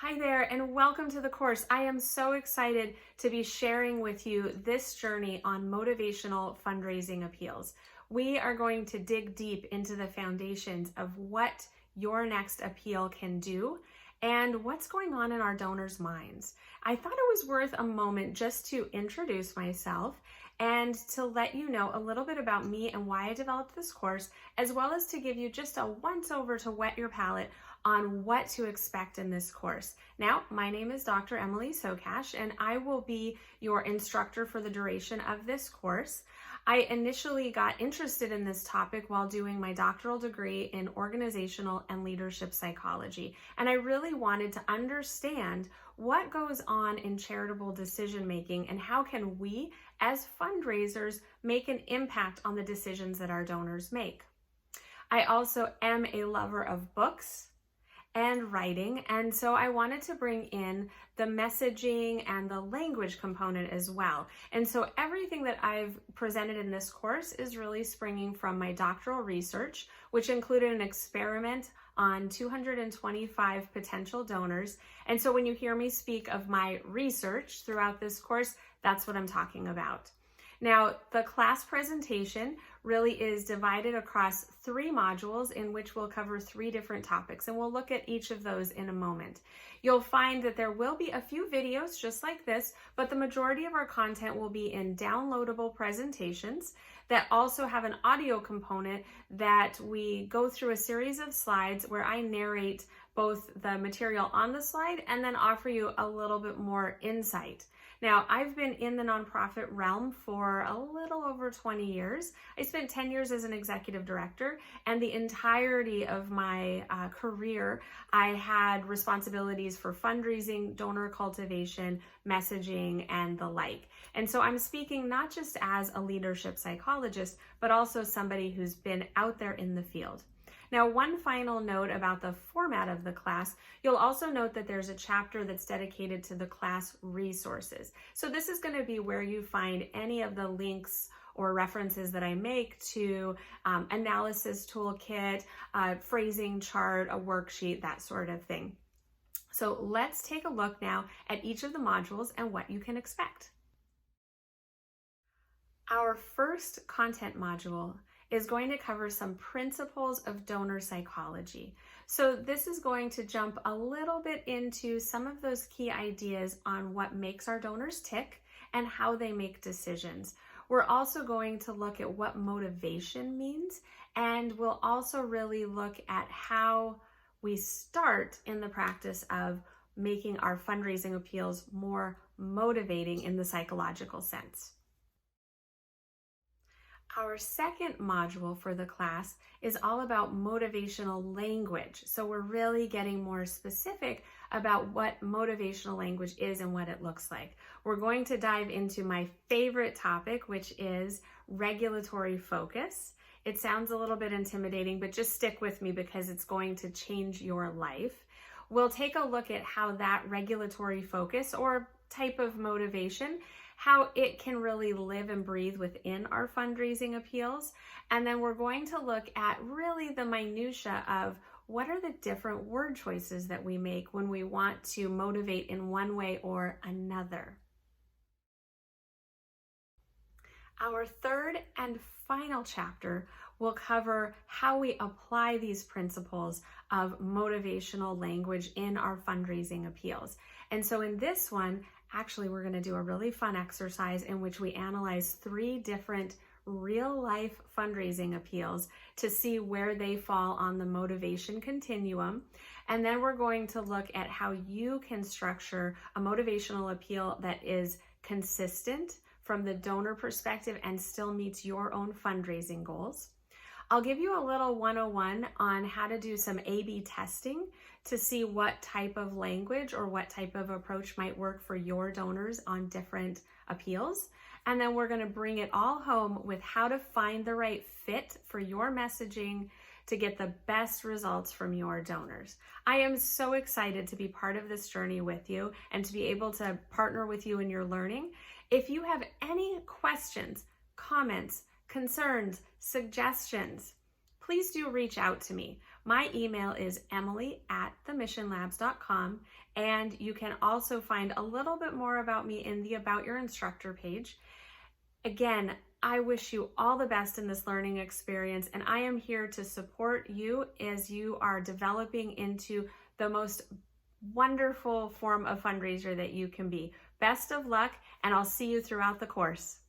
Hi there, and welcome to the course. I am so excited to be sharing with you this journey on motivational fundraising appeals. We are going to dig deep into the foundations of what your next appeal can do and what's going on in our donors' minds. I thought it was worth a moment just to introduce myself and to let you know a little bit about me and why I developed this course, as well as to give you just a once-over to whet your palate on what to expect in this course. Now, my name is Dr. Emily Socash, and I will be your instructor for the duration of this course. I initially got interested in this topic while doing my doctoral degree in organizational and leadership psychology, and I really wanted to understand what goes on in charitable decision making and how can we, as fundraisers, make an impact on the decisions that our donors make. I also am a lover of books and writing, and so I wanted to bring in the messaging and the language component as well. And so everything that I've presented in this course is really springing from my doctoral research, which included an experiment on 225 potential donors. And so when you hear me speak of my research throughout this course, that's what I'm talking about. Now, the class presentation really is divided across 3 modules in which we'll cover 3 different topics, and we'll look at each of those in a moment. You'll find that there will be a few videos just like this, but the majority of our content will be in downloadable presentations that also have an audio component that we go through a series of slides where I narrate both the material on the slide and then offer you a little bit more insight. Now, I've been in the nonprofit realm for a little over 20 years. I spent 10 years as an executive director, and the entirety of my career, I had responsibilities for fundraising, donor cultivation, messaging, and the like. And so I'm speaking not just as a leadership psychologist, but also somebody who's been out there in the field. Now, one final note about the format of the class, you'll also note that there's a chapter that's dedicated to the class resources. So this is going to be where you find any of the links or references that I make to analysis toolkit, phrasing chart, a worksheet, that sort of thing. So let's take a look now at each of the modules and what you can expect. Our first content module is going to cover some principles of donor psychology. So this is going to jump a little bit into some of those key ideas on what makes our donors tick and how they make decisions. We're also going to look at what motivation means, and we'll also really look at how we start in the practice of making our fundraising appeals more motivating in the psychological sense. Our second module for the class is all about motivational language. So we're really getting more specific about what motivational language is and what it looks like. We're going to dive into my favorite topic, which is regulatory focus. It sounds a little bit intimidating, but just stick with me because it's going to change your life. We'll take a look at how that regulatory focus or type of motivation, how it can really live and breathe within our fundraising appeals. And then we're going to look at really the minutia of what are the different word choices that we make when we want to motivate in one way or another. Our third and final chapter will cover how we apply these principles of motivational language in our fundraising appeals. And so in this one, actually, we're going to do a really fun exercise in which we analyze 3 different real-life fundraising appeals to see where they fall on the motivation continuum. And then we're going to look at how you can structure a motivational appeal that is consistent from the donor perspective and still meets your own fundraising goals. I'll give you a little 101 on how to do some A/B testing to see what type of language or what type of approach might work for your donors on different appeals. And then we're going to bring it all home with how to find the right fit for your messaging to get the best results from your donors. I am so excited to be part of this journey with you and to be able to partner with you in your learning. If you have any questions, comments, concerns, suggestions, please do reach out to me. My email is emily@themissionlabs.com, and you can also find a little bit more about me in the About Your Instructor page. Again, I wish you all the best in this learning experience, and I am here to support you as you are developing into the most wonderful form of fundraiser that you can be. Best of luck, and I'll see you throughout the course.